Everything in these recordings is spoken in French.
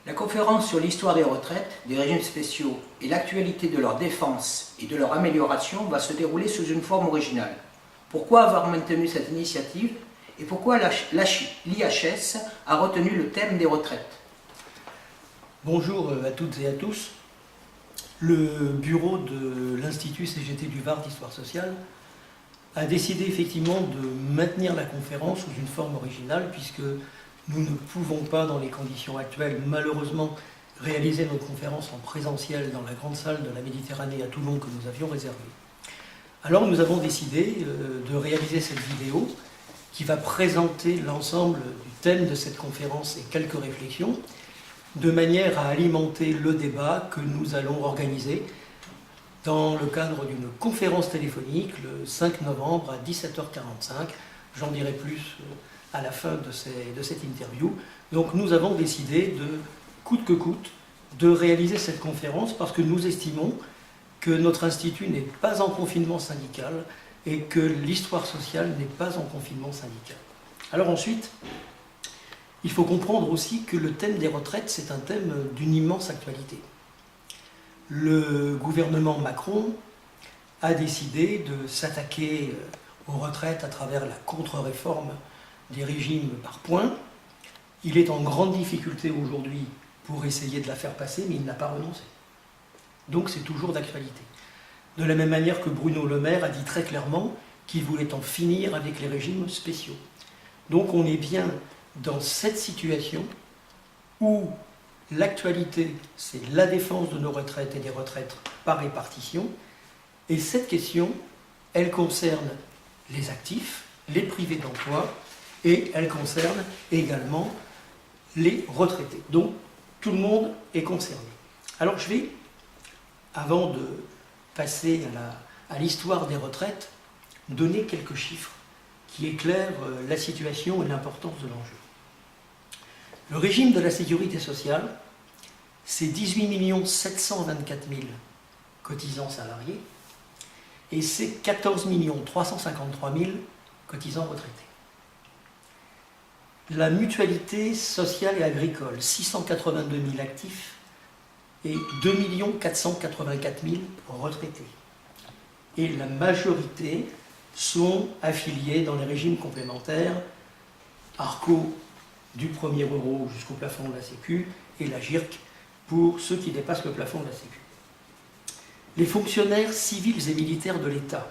La conférence sur l'histoire des retraites, des régimes spéciaux et l'actualité de leur défense et de leur amélioration va se dérouler sous une forme originale. Pourquoi avoir maintenu cette initiative et pourquoi l'IHS a retenu le thème des retraites? Bonjour à toutes et à tous. Le bureau de l'Institut CGT du Var d'Histoire sociale a décidé effectivement de maintenir la conférence sous une forme originale puisque nous ne pouvons pas, dans les conditions actuelles, malheureusement, réaliser notre conférence en présentiel dans la grande salle de la Méditerranée à Toulon que nous avions réservée. Alors nous avons décidé de réaliser cette vidéo qui va présenter l'ensemble du thème de cette conférence et quelques réflexions, de manière à alimenter le débat que nous allons organiser dans le cadre d'une conférence téléphonique le 5 novembre à 17h45. J'en dirai plus à la fin de cette interview. Donc nous avons décidé de, coûte que coûte, de réaliser cette conférence parce que nous estimons que notre institut n'est pas en confinement syndical et que l'histoire sociale n'est pas en confinement syndical. Alors ensuite, il faut comprendre aussi que le thème des retraites, c'est un thème d'une immense actualité. Le gouvernement Macron a décidé de s'attaquer aux retraites à travers la contre-réforme des régimes par points. Il est en grande difficulté aujourd'hui pour essayer de la faire passer, mais il n'a pas renoncé. Donc c'est toujours d'actualité. De la même manière que Bruno Le Maire a dit très clairement qu'il voulait en finir avec les régimes spéciaux. Donc on est bien dans cette situation où l'actualité, c'est la défense de nos retraites et des retraites par répartition. Et cette question, elle concerne les actifs, les privés d'emploi, et elle concerne également les retraités. Donc tout le monde est concerné. Alors je vais, avant de passer à l'histoire des retraites, donner quelques chiffres qui éclairent la situation et l'importance de l'enjeu. Le régime de la sécurité sociale, c'est 18 724 000 cotisants salariés et c'est 14 353 000 cotisants retraités. La mutualité sociale et agricole, 682 000 actifs et 2 484 000 retraités. Et la majorité sont affiliés dans les régimes complémentaires, ARCO du premier euro jusqu'au plafond de la Sécu et la GIRC pour ceux qui dépassent le plafond de la Sécu. Les fonctionnaires civils et militaires de l'État,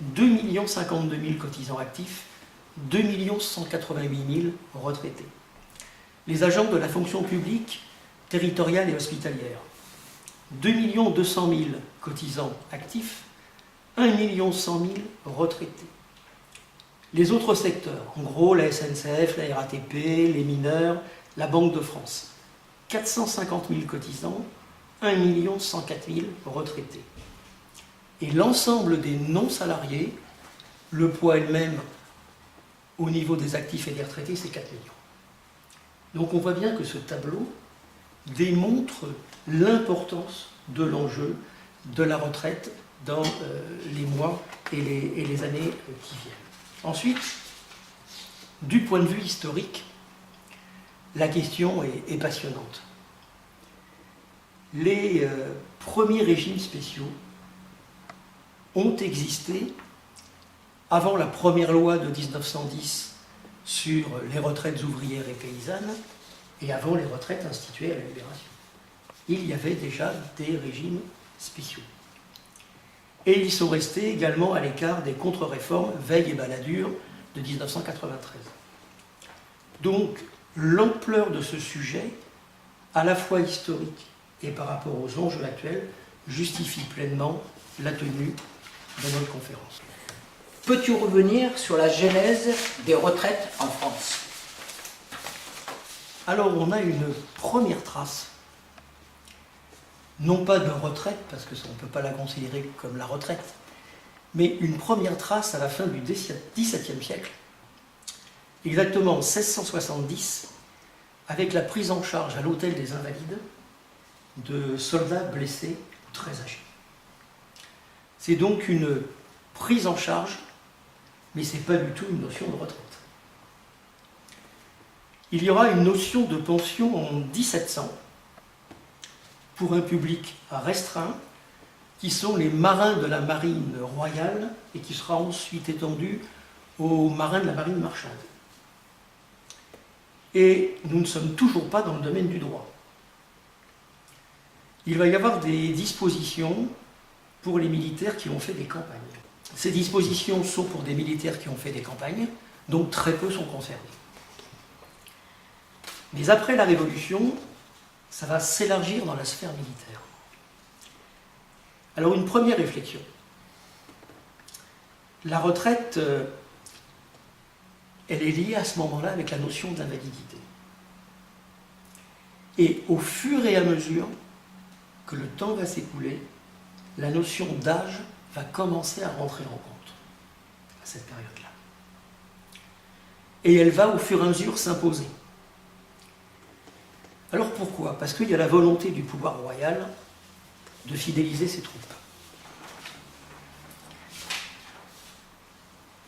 2 52 000 cotisants actifs, 2 188 000 retraités. Les agents de la fonction publique territoriale et hospitalière, 2 200 000 cotisants actifs, 1 100 000 retraités. Les autres secteurs, en gros la SNCF, la RATP, les mineurs, la Banque de France, 450 000 cotisants, 1 104 000 retraités. Et l'ensemble des non-salariés, le poids est le même au niveau des actifs et des retraités, c'est 4 millions. Donc on voit bien que ce tableau démontre l'importance de l'enjeu de la retraite dans les mois et les années qui viennent. Ensuite, du point de vue historique, la question est passionnante. Les premiers régimes spéciaux ont existé avant la première loi de 1910 sur les retraites ouvrières et paysannes et avant les retraites instituées à la Libération. Il y avait déjà des régimes spéciaux. Et ils sont restés également à l'écart des contre-réformes Veil et Balladur de 1993. Donc l'ampleur de ce sujet, à la fois historique et par rapport aux enjeux actuels, justifie pleinement la tenue de notre conférence. Peux-tu revenir sur la genèse des retraites en France? Alors on a une première trace, non pas de retraite, parce qu'on ne peut pas la considérer comme la retraite, mais une première trace à la fin du XVIIe siècle, exactement en 1670, avec la prise en charge à l'hôtel des Invalides de soldats blessés ou très âgés. C'est donc une prise en charge, mais ce n'est pas du tout une notion de retraite. il y aura une notion de pension en 1700 pour un public restreint, qui sont les marins de la marine royale et qui sera ensuite étendue aux marins de la marine marchande. Et nous ne sommes toujours pas dans le domaine du droit. Il va y avoir des dispositions pour les militaires qui ont fait des campagnes. Ces dispositions sont pour des militaires qui ont fait des campagnes, donc très peu sont concernés. Mais après la Révolution, ça va s'élargir dans la sphère militaire. Alors une première réflexion. La retraite, elle est liée à ce moment-là avec la notion d'invalidité. Et au fur et à mesure que le temps va s'écouler, la notion d'âge va commencer à rentrer en compte à cette période-là. Et elle va au fur et à mesure s'imposer. Alors pourquoi? Parce qu'il y a la volonté du pouvoir royal de fidéliser ses troupes.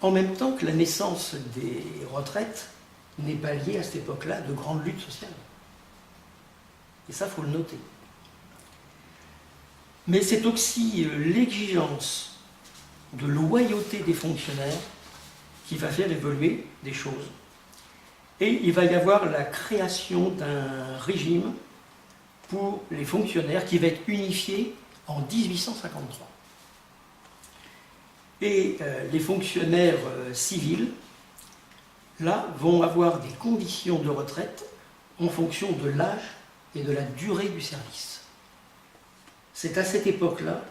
En même temps que la naissance des retraites n'est pas liée à cette époque-là de grandes luttes sociales. Et ça, il faut le noter. Mais c'est aussi l'exigence de loyauté des fonctionnaires qui va faire évoluer des choses. Et il va y avoir la création d'un régime pour les fonctionnaires qui va être unifié en 1853. Et les fonctionnaires civils, là, vont avoir des conditions de retraite en fonction de l'âge et de la durée du service. C'est à cette époque-là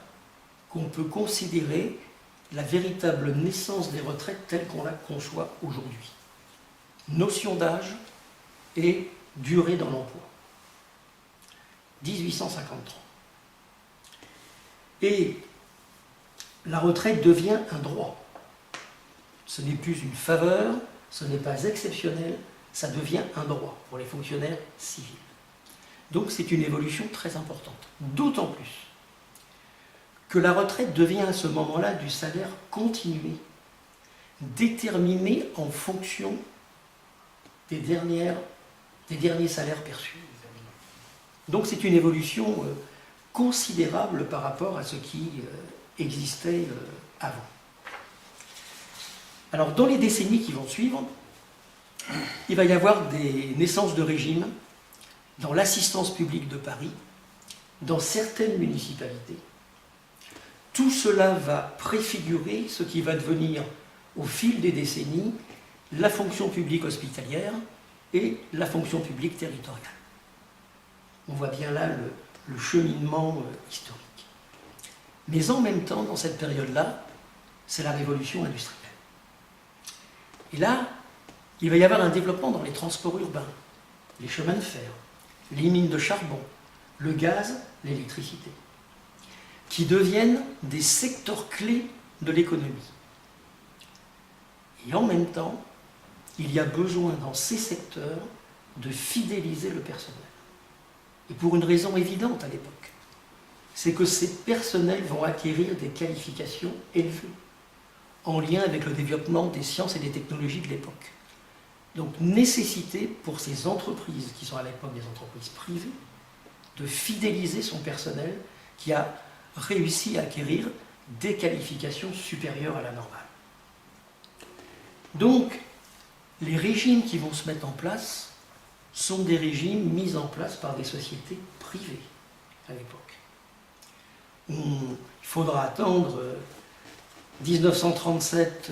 qu'on peut considérer la véritable naissance des retraites telle qu'on la conçoit aujourd'hui. Notion d'âge et durée dans l'emploi. 1853. Et la retraite devient un droit. Ce n'est plus une faveur, ce n'est pas exceptionnel, ça devient un droit pour les fonctionnaires civils. Donc c'est une évolution très importante. D'autant plus que la retraite devient à ce moment-là du salaire continué, déterminé en fonction des derniers salaires perçus. Donc c'est une évolution considérable par rapport à ce qui existait avant. Alors dans les décennies qui vont suivre, il va y avoir des naissances de régimes dans l'assistance publique de Paris, dans certaines municipalités. Tout cela va préfigurer ce qui va devenir, au fil des décennies, la fonction publique hospitalière et la fonction publique territoriale. On voit bien là le cheminement historique. Mais en même temps, dans cette période-là, c'est la révolution industrielle. Et là, il va y avoir un développement dans les transports urbains, les chemins de fer, les mines de charbon, le gaz, l'électricité, qui deviennent des secteurs clés de l'économie. Et en même temps, il y a besoin dans ces secteurs de fidéliser le personnel. Et pour une raison évidente à l'époque, c'est que ces personnels vont acquérir des qualifications élevées, en lien avec le développement des sciences et des technologies de l'époque. Donc nécessité pour ces entreprises, qui sont à l'époque des entreprises privées, de fidéliser son personnel qui a réussi à acquérir des qualifications supérieures à la normale. Donc, les régimes qui vont se mettre en place sont des régimes mis en place par des sociétés privées à l'époque. Il faudra attendre 1937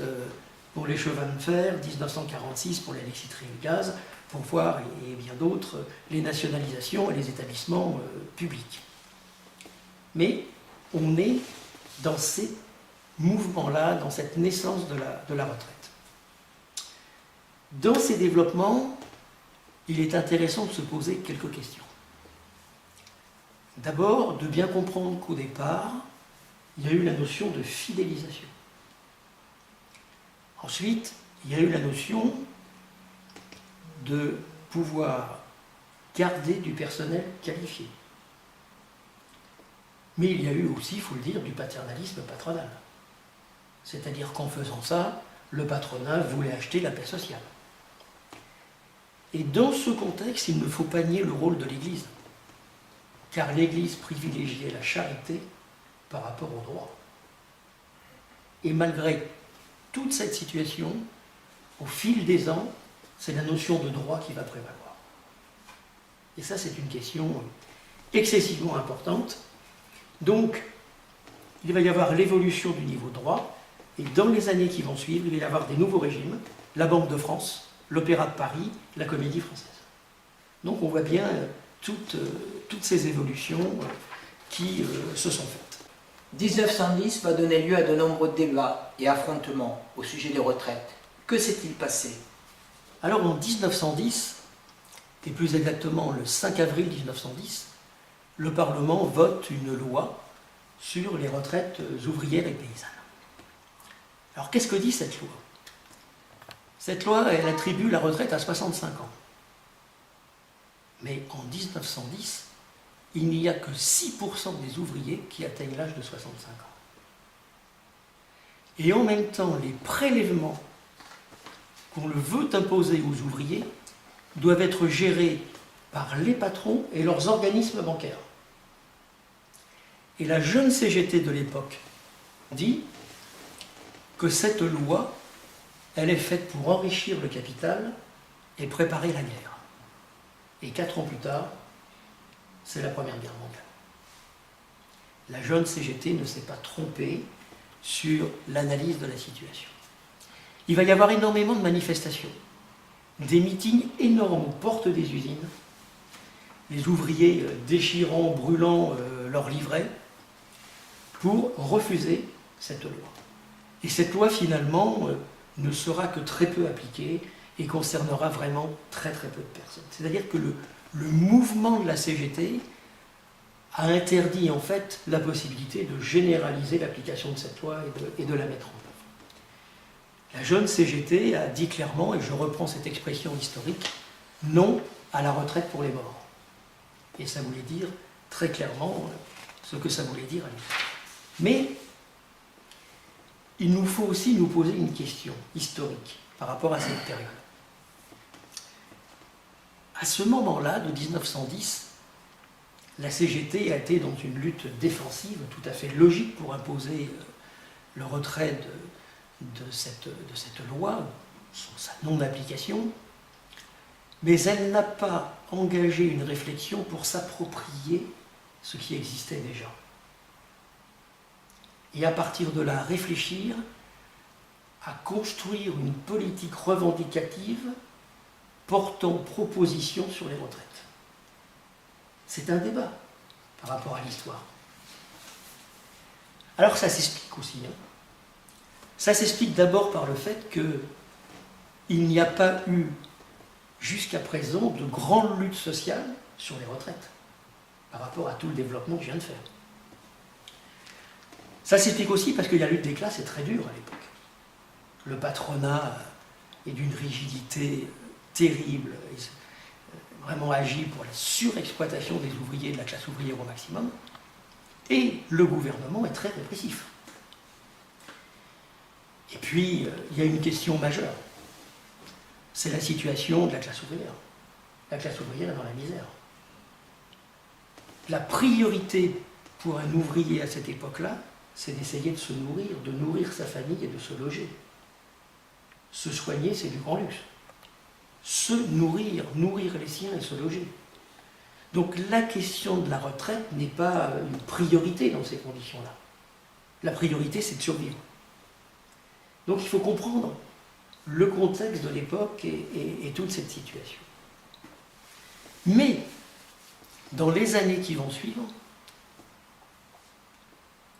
pour les chemins de fer, 1946 pour l'électricité et le gaz, pour voir, et bien d'autres, les nationalisations et les établissements publics. Mais on est dans ces mouvements-là, dans cette naissance de la retraite. Dans ces développements, il est intéressant de se poser quelques questions. D'abord, de bien comprendre qu'au départ, il y a eu la notion de fidélisation. Ensuite, il y a eu la notion de pouvoir garder du personnel qualifié. Mais il y a eu aussi, il faut le dire, du paternalisme patronal. C'est-à-dire qu'en faisant ça, le patronat voulait acheter la paix sociale. Et dans ce contexte, il ne faut pas nier le rôle de l'Église, car l'Église privilégiait la charité par rapport au droit. Et malgré toute cette situation, au fil des ans, c'est la notion de droit qui va prévaloir. Et ça, c'est une question excessivement importante. Donc, il va y avoir l'évolution du niveau de droit, et dans les années qui vont suivre, il va y avoir des nouveaux régimes, la Banque de France, l'Opéra de Paris, la Comédie Française. Donc on voit bien toutes ces évolutions qui se sont faites. 1910 va donner lieu à de nombreux débats et affrontements au sujet des retraites. Que s'est-il passé? Alors en 1910, et plus exactement le 5 avril 1910, le Parlement vote une loi sur les retraites ouvrières et paysannes. Alors qu'est-ce que dit cette loi? Cette loi, elle attribue la retraite à 65 ans. Mais en 1910, il n'y a que 6% des ouvriers qui atteignent l'âge de 65 ans. Et en même temps, les prélèvements qu'on le veut imposer aux ouvriers doivent être gérés par les patrons et leurs organismes bancaires. Et la jeune CGT de l'époque dit que cette loi, elle est faite pour enrichir le capital et préparer la guerre. Et 4 ans plus tard, c'est la Première Guerre mondiale. La jeune CGT ne s'est pas trompée sur l'analyse de la situation. Il va y avoir énormément de manifestations, des meetings énormes aux portes des usines, les ouvriers déchirant, brûlant leurs livrets pour refuser cette loi. Et cette loi, finalement, ne sera que très peu appliquée et concernera vraiment très très peu de personnes. C'est-à-dire que le mouvement de la CGT a interdit en fait la possibilité de généraliser l'application de cette loi et de la mettre en œuvre. La jeune CGT a dit clairement, et je reprends cette expression historique, non à la retraite pour les morts. Et ça voulait dire très clairement ce que ça voulait dire à l'époque. Mais il nous faut aussi nous poser une question historique par rapport à cette période. À ce moment-là, de 1910, la CGT a été dans une lutte défensive tout à fait logique pour imposer le retrait de cette loi, sa non-application, mais elle n'a pas engagé une réflexion pour s'approprier ce qui existait déjà. Et à partir de là, réfléchir à construire une politique revendicative portant proposition sur les retraites. C'est un débat par rapport à l'histoire. Alors ça s'explique aussi. Ça s'explique d'abord par le fait qu'il n'y a pas eu jusqu'à présent de grande lutte sociale sur les retraites par rapport à tout le développement que je viens de faire. Ça s'explique aussi parce que la lutte des classes est très dure à l'époque. Le patronat est d'une rigidité terrible, vraiment agit pour la surexploitation des ouvriers, de la classe ouvrière au maximum, et le gouvernement est très répressif. Et puis, il y a une question majeure, c'est la situation de la classe ouvrière. La classe ouvrière est dans la misère. La priorité pour un ouvrier à cette époque-là, c'est d'essayer de se nourrir, de nourrir sa famille et de se loger. Se soigner, c'est du grand luxe. Se nourrir, nourrir les siens et se loger. Donc la question de la retraite n'est pas une priorité dans ces conditions-là. La priorité, c'est de survivre. Donc il faut comprendre le contexte de l'époque et toute cette situation. Mais, dans les années qui vont suivre,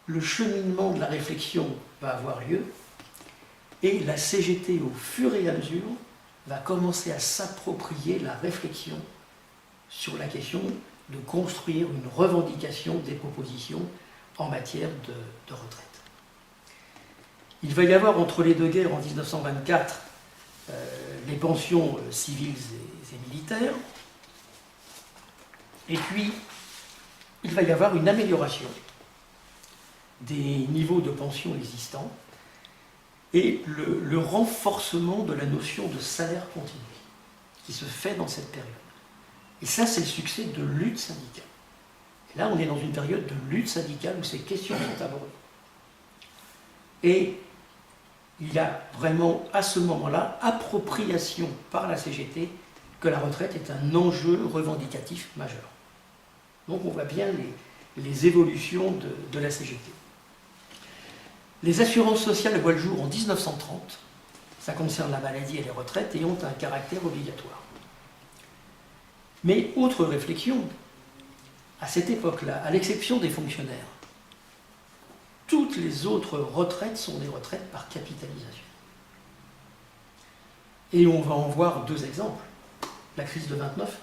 le cheminement de la réflexion va avoir lieu et la CGT, au fur et à mesure, va commencer à s'approprier la réflexion sur la question de construire une revendication des propositions en matière de retraite. Il va y avoir entre les deux guerres en 1924 les pensions civiles et militaires, et puis il va y avoir une amélioration des niveaux de pension existants et le renforcement de la notion de salaire continu, qui se fait dans cette période. Et ça, c'est le succès de lutte syndicale. Et là, on est dans une période de lutte syndicale où ces questions sont abordées. Et il y a vraiment, à ce moment-là, appropriation par la CGT que la retraite est un enjeu revendicatif majeur. Donc on voit bien les évolutions de la CGT. Les assurances sociales voient le jour en 1930. Ça concerne la maladie et les retraites et ont un caractère obligatoire. Mais autre réflexion, à cette époque-là, à l'exception des fonctionnaires, toutes les autres retraites sont des retraites par capitalisation. Et on va en voir deux exemples. La crise de 29,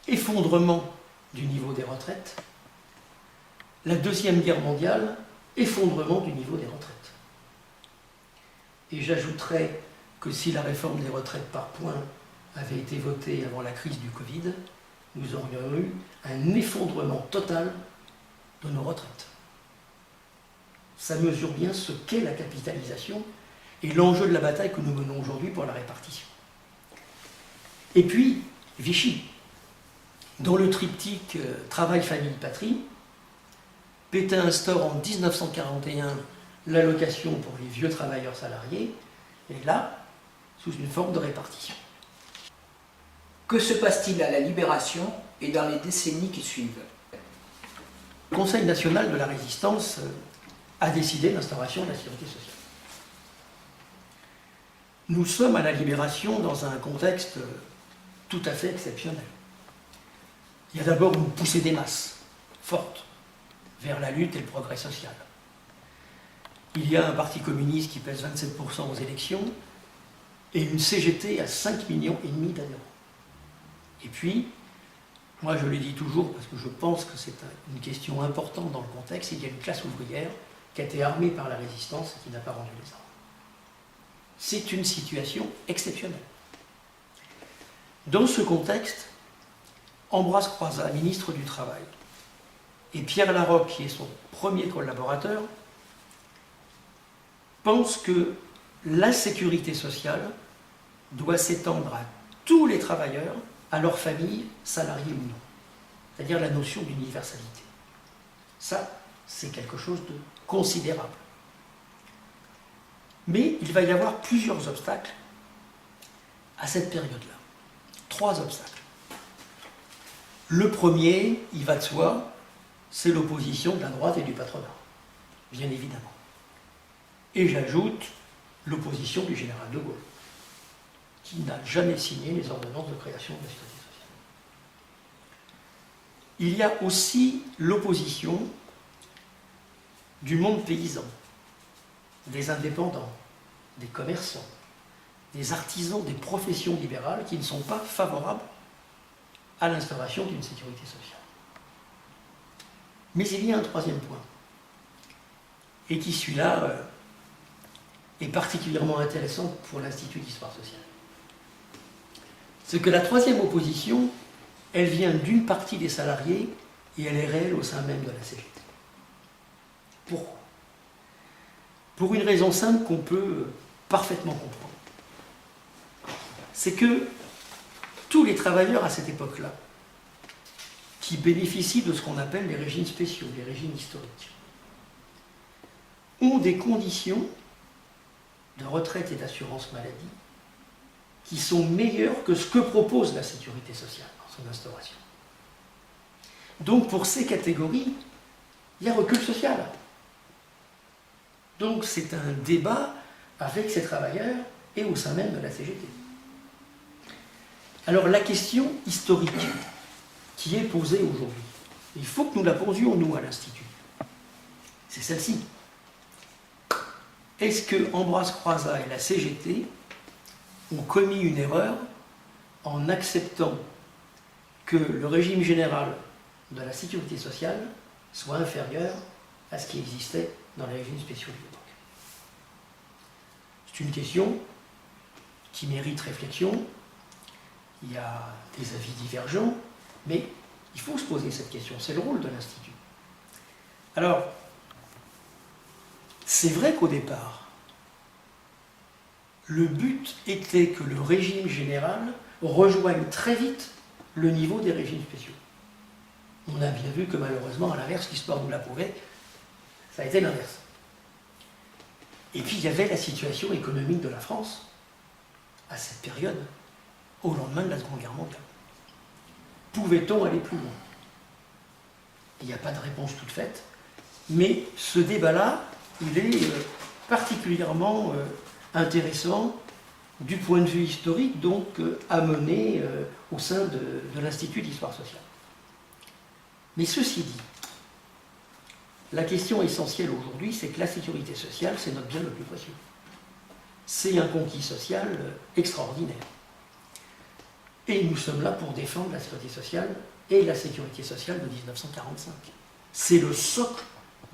effondrement du niveau des retraites. La Deuxième Guerre mondiale, effondrement du niveau des retraites. Et j'ajouterais que si la réforme des retraites par points avait été votée avant la crise du Covid, nous aurions eu un effondrement total de nos retraites. Ça mesure bien ce qu'est la capitalisation et l'enjeu de la bataille que nous menons aujourd'hui pour la répartition. Et puis, Vichy. Dans le triptyque Travail, Famille, Patrie, Pétain instaure en 1941 l'allocation pour les vieux travailleurs salariés, et là, sous une forme de répartition. Que se passe-t-il à la Libération et dans les décennies qui suivent? Le Conseil national de la résistance a décidé l'instauration de la sécurité sociale. Nous sommes à la Libération dans un contexte tout à fait exceptionnel. Il y a d'abord une poussée des masses, forte, vers la lutte et le progrès social. Il y a un parti communiste qui pèse 27% aux élections et une CGT à 5,5 millions d'adhérents. Et puis, moi je le dis toujours parce que je pense que c'est une question importante dans le contexte, il y a une classe ouvrière qui a été armée par la résistance et qui n'a pas rendu les armes. C'est une situation exceptionnelle. Dans ce contexte, Ambroise Croizat, ministre du Travail, et Pierre Laroque, qui est son premier collaborateur, pensent que la sécurité sociale doit s'étendre à tous les travailleurs, à leurs familles, salariés ou non. C'est-à-dire la notion d'universalité. Ça, c'est quelque chose de considérable. Mais il va y avoir plusieurs obstacles à cette période-là. 3 obstacles. Le premier, il va de soi, c'est l'opposition de la droite et du patronat, bien évidemment. Et j'ajoute l'opposition du général de Gaulle, qui n'a jamais signé les ordonnances de création de la sécurité sociale. Il y a aussi l'opposition du monde paysan, des indépendants, des commerçants, des artisans, des professions libérales qui ne sont pas favorables à l'instauration d'une sécurité sociale. Mais il y a un troisième point, et qui celui-là est particulièrement intéressant pour l'Institut d'histoire sociale. C'est que la troisième opposition, elle vient d'une partie des salariés et elle est réelle au sein même de la CGT. Pourquoi? Pour une raison simple qu'on peut parfaitement comprendre. C'est que tous les travailleurs à cette époque-là, qui bénéficient de ce qu'on appelle les régimes spéciaux, les régimes historiques, ont des conditions de retraite et d'assurance maladie qui sont meilleures que ce que propose la sécurité sociale dans son instauration. Donc pour ces catégories, il y a recul social. Donc c'est un débat avec ces travailleurs et au sein même de la CGT. Alors la question historique qui est posée aujourd'hui, il faut que nous la posions nous à l'Institut, c'est celle-ci. Est-ce que Ambroise Croizat et la CGT ont commis une erreur en acceptant que le régime général de la sécurité sociale soit inférieur à ce qui existait dans les régimes spéciaux de l'époque? C'est une question qui mérite réflexion. Il y a des avis divergents, mais il faut se poser cette question. C'est le rôle de l'Institut. Alors, c'est vrai qu'au départ, le but était que le régime général rejoignent très vite le niveau des régimes spéciaux. On a bien vu que malheureusement, à l'inverse, l'histoire nous l'a prouvé, ça a été l'inverse. Et puis il y avait la situation économique de la France à cette période, au lendemain de la Seconde Guerre mondiale. Pouvait-on aller plus loin? Il n'y a pas de réponse toute faite, mais ce débat-là, il est particulièrement intéressant du point de vue historique, donc à mener au sein de l'Institut d'histoire sociale. Mais ceci dit, la question essentielle aujourd'hui, c'est que la sécurité sociale, c'est notre bien le plus précieux. C'est un conquis social extraordinaire. Et nous sommes là pour défendre la sécurité sociale et la sécurité sociale de 1945. C'est le socle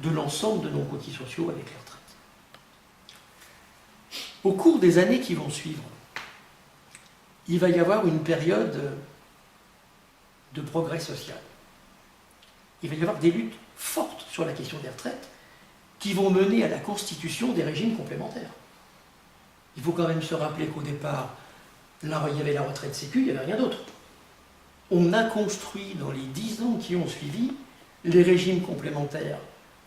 de l'ensemble de nos conquis sociaux avec les retraites. Au cours des années qui vont suivre, il va y avoir une période de progrès social. Il va y avoir des luttes fortes sur la question des retraites qui vont mener à la constitution des régimes complémentaires. Il faut quand même se rappeler qu'au départ, là, il y avait la retraite sécu, il n'y avait rien d'autre. On a construit dans les 10 ans qui ont suivi les régimes complémentaires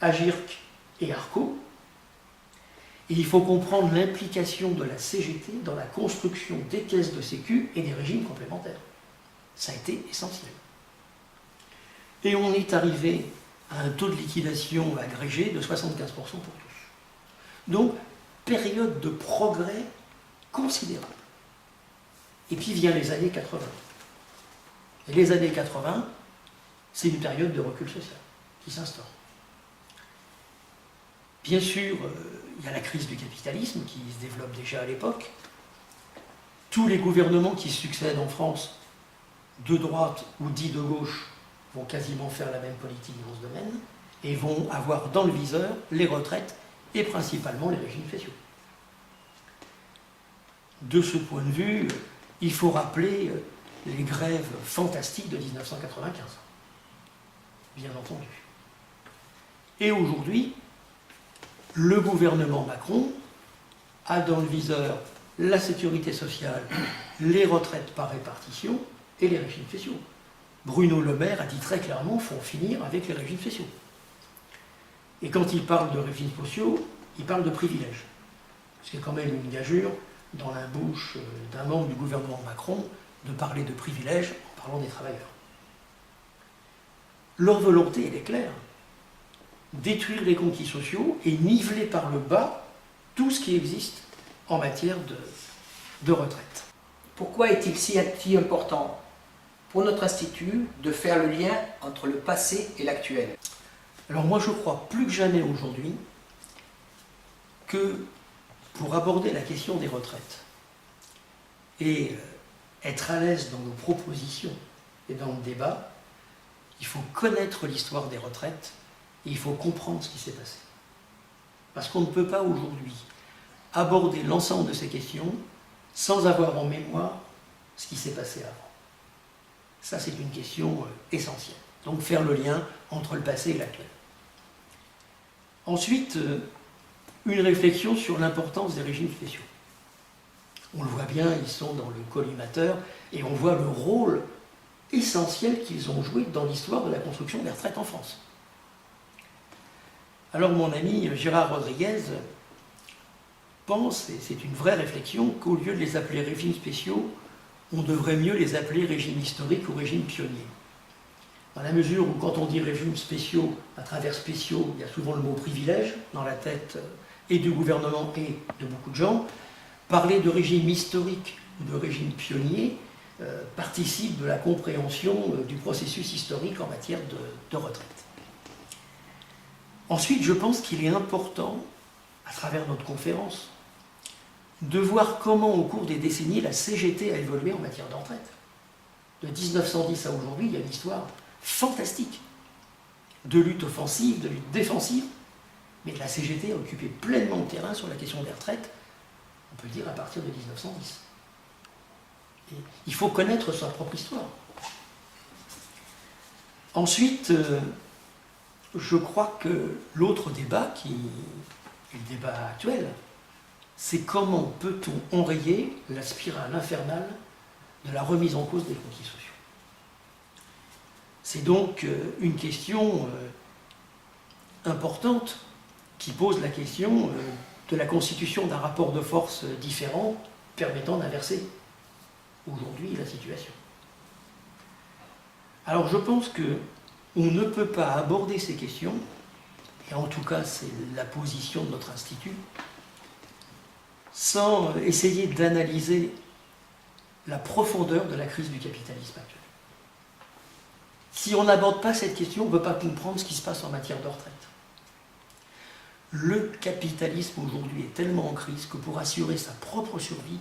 AGIRC et ARCO. Et il faut comprendre l'implication de la CGT dans la construction des caisses de sécu et des régimes complémentaires. Ça a été essentiel. Et on est arrivé à un taux de liquidation agrégé de 75% pour tous. Donc, période de progrès considérable. Et puis vient les années 80. Et les années 80, c'est une période de recul social qui s'instaure. Bien sûr, il y a la crise du capitalisme qui se développe déjà à l'époque. Tous les gouvernements qui succèdent en France, de droite ou dits de gauche, vont quasiment faire la même politique dans ce domaine et vont avoir dans le viseur les retraites et principalement les régimes spéciaux. De ce point de vue, il faut rappeler les grèves fantastiques de 1995, bien entendu. Et aujourd'hui, le gouvernement Macron a dans le viseur la sécurité sociale, les retraites par répartition et les régimes spéciaux. Bruno Le Maire a dit très clairement qu'il faut finir avec les régimes spéciaux. Et quand il parle de régimes spéciaux, il parle de privilèges. C'est quand même une gageure dans la bouche d'un membre du gouvernement Macron de parler de privilèges en parlant des travailleurs. Leur volonté, elle est claire. Détruire les conquis sociaux et niveler par le bas tout ce qui existe en matière de retraite. Pourquoi est-il si important pour notre institut de faire le lien entre le passé et l'actuel? Alors moi je crois plus que jamais aujourd'hui que pour aborder la question des retraites et être à l'aise dans nos propositions et dans le débat, il faut connaître l'histoire des retraites et il faut comprendre ce qui s'est passé. Parce qu'on ne peut pas aujourd'hui aborder l'ensemble de ces questions sans avoir en mémoire ce qui s'est passé avant. Ça, c'est une question essentielle. Donc faire le lien entre le passé et l'actuel. Ensuite, une réflexion sur l'importance des régimes spéciaux. On le voit bien, ils sont dans le collimateur et on voit le rôle essentiel qu'ils ont joué dans l'histoire de la construction des retraites en France. Alors mon ami Gérard Rodriguez pense, et c'est une vraie réflexion, qu'au lieu de les appeler régimes spéciaux, on devrait mieux les appeler régimes historiques ou régimes pionniers. Dans la mesure où quand on dit régimes spéciaux, à travers spéciaux, il y a souvent le mot privilège dans la tête et du gouvernement et de beaucoup de gens. Parler de régime historique ou de régime pionnier participe de la compréhension du processus historique en matière de retraite. Ensuite, je pense qu'il est important, à travers notre conférence, de voir comment, au cours des décennies, la CGT a évolué en matière de retraite. De 1910 à aujourd'hui, il y a une histoire fantastique de lutte offensive, de lutte défensive, mais la CGT a occupé pleinement le terrain sur la question des retraites, on peut dire à partir de 1910. Et il faut connaître sa propre histoire. Ensuite, je crois que l'autre débat, qui est le débat actuel, c'est comment peut-on enrayer la spirale infernale de la remise en cause des conquis sociaux. C'est donc une question importante qui pose la question de la constitution d'un rapport de force différent permettant d'inverser aujourd'hui la situation. Alors je pense qu'on ne peut pas aborder ces questions, et en tout cas c'est la position de notre institut, sans essayer d'analyser la profondeur de la crise du capitalisme actuel. Si on n'aborde pas cette question, on ne peut pas comprendre ce qui se passe en matière de retraite. Le capitalisme aujourd'hui est tellement en crise que pour assurer sa propre survie,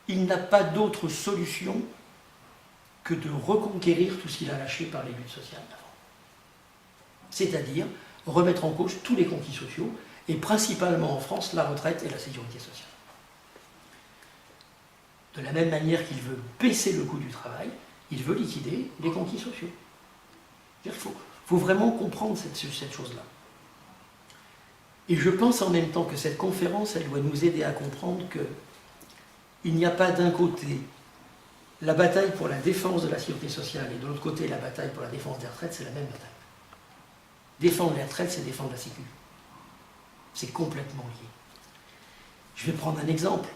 il n'a pas d'autre solution que de reconquérir tout ce qu'il a lâché par les luttes sociales d'avant. C'est-à-dire remettre en cause tous les conquis sociaux, et principalement en France, la retraite et la sécurité sociale. De la même manière qu'il veut baisser le coût du travail, il veut liquider les conquis sociaux. Il faut vraiment comprendre cette chose-là. Et je pense en même temps que cette conférence, elle doit nous aider à comprendre qu'il n'y a pas d'un côté la bataille pour la défense de la sécurité sociale et de l'autre côté la bataille pour la défense des retraites, c'est la même bataille. Défendre les retraites, c'est défendre la sécurité. C'est complètement lié. Je vais prendre un exemple.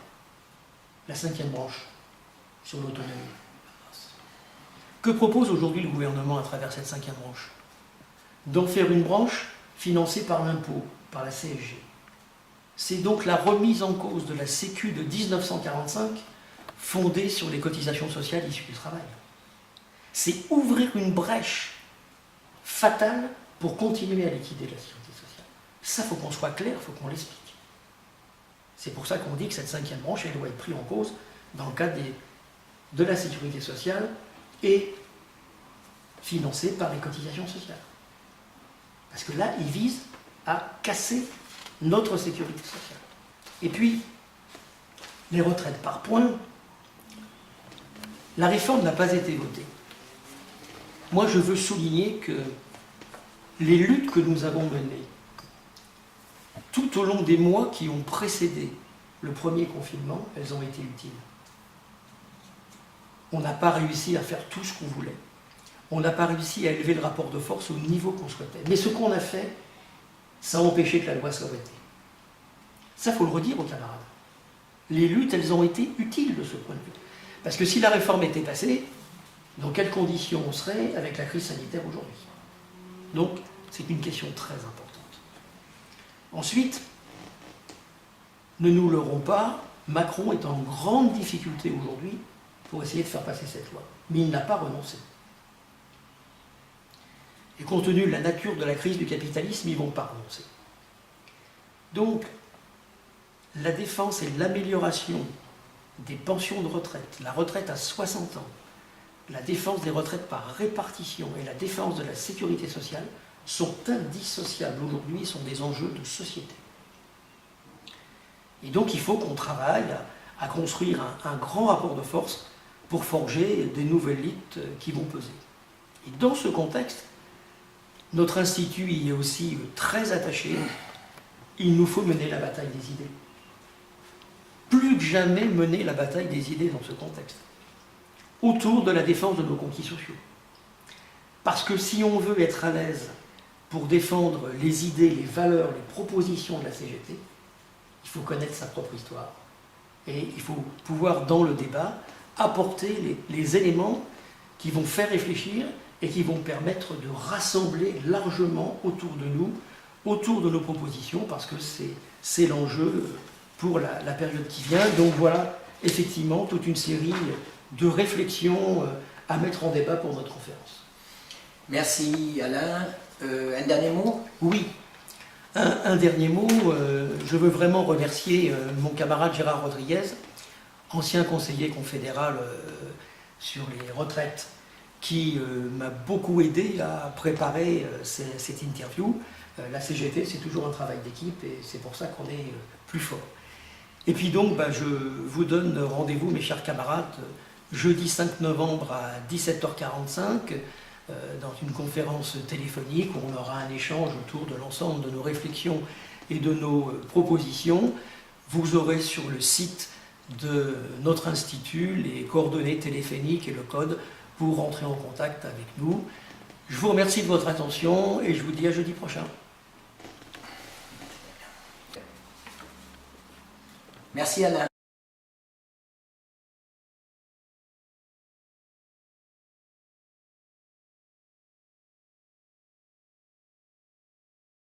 La 5e branche sur l'autonomie. Que propose aujourd'hui le gouvernement à travers cette 5e branche? D'en faire une branche financée par l'impôt, par la CSG. C'est donc la remise en cause de la Sécu de 1945 fondée sur les cotisations sociales issues du travail. C'est ouvrir une brèche fatale pour continuer à liquider la sécurité sociale. Ça, il faut qu'on soit clair, il faut qu'on l'explique. C'est pour ça qu'on dit que cette 5e branche, elle doit être prise en cause dans le cadre de la sécurité sociale et financée par les cotisations sociales. Parce que là, il vise à casser notre sécurité sociale. Et puis, les retraites par points, la réforme n'a pas été votée. Moi, je veux souligner que les luttes que nous avons menées tout au long des mois qui ont précédé le premier confinement, elles ont été utiles. On n'a pas réussi à faire tout ce qu'on voulait. On n'a pas réussi à élever le rapport de force au niveau qu'on souhaitait. Mais ce qu'on a fait, ça a empêché que la loi soit votée. Ça, il faut le redire aux camarades. Les luttes, elles ont été utiles de ce point de vue. Parce que si la réforme était passée, dans quelles conditions on serait avec la crise sanitaire aujourd'hui? Donc, c'est une question très importante. Ensuite, ne nous leurrons pas, Macron est en grande difficulté aujourd'hui pour essayer de faire passer cette loi. Mais il n'a pas renoncé. Et compte tenu de la nature de la crise du capitalisme, ils ne vont pas renoncer. Donc, la défense et l'amélioration des pensions de retraite, la retraite à 60 ans, la défense des retraites par répartition et la défense de la sécurité sociale sont indissociables aujourd'hui, sont des enjeux de société. Et donc il faut qu'on travaille à construire un grand rapport de force pour forger des nouvelles luttes qui vont peser. Et dans ce contexte, notre institut y est aussi très attaché. Il nous faut mener la bataille des idées. Plus que jamais mener la bataille des idées dans ce contexte, autour de la défense de nos conquis sociaux. Parce que si on veut être à l'aise pour défendre les idées, les valeurs, les propositions de la CGT, il faut connaître sa propre histoire. Et il faut pouvoir, dans le débat, apporter les éléments qui vont faire réfléchir et qui vont permettre de rassembler largement autour de nous, autour de nos propositions, parce que c'est l'enjeu pour la période qui vient. Donc voilà, effectivement, toute une série de réflexions à mettre en débat pour notre conférence. Merci Alain. Un dernier mot? Oui, un dernier mot. Je veux vraiment remercier mon camarade Gérard Rodriguez, ancien conseiller confédéral sur les retraites, qui m'a beaucoup aidé à préparer cette interview. La CGT, c'est toujours un travail d'équipe et c'est pour ça qu'on est plus fort. Et puis donc, je vous donne rendez-vous, mes chers camarades, jeudi 5 novembre à 17h45, dans une conférence téléphonique où on aura un échange autour de l'ensemble de nos réflexions et de nos propositions. Vous aurez sur le site de notre institut, les coordonnées téléphoniques et le code pour entrer en contact avec nous. Je vous remercie de votre attention et je vous dis à jeudi prochain. Merci Alain.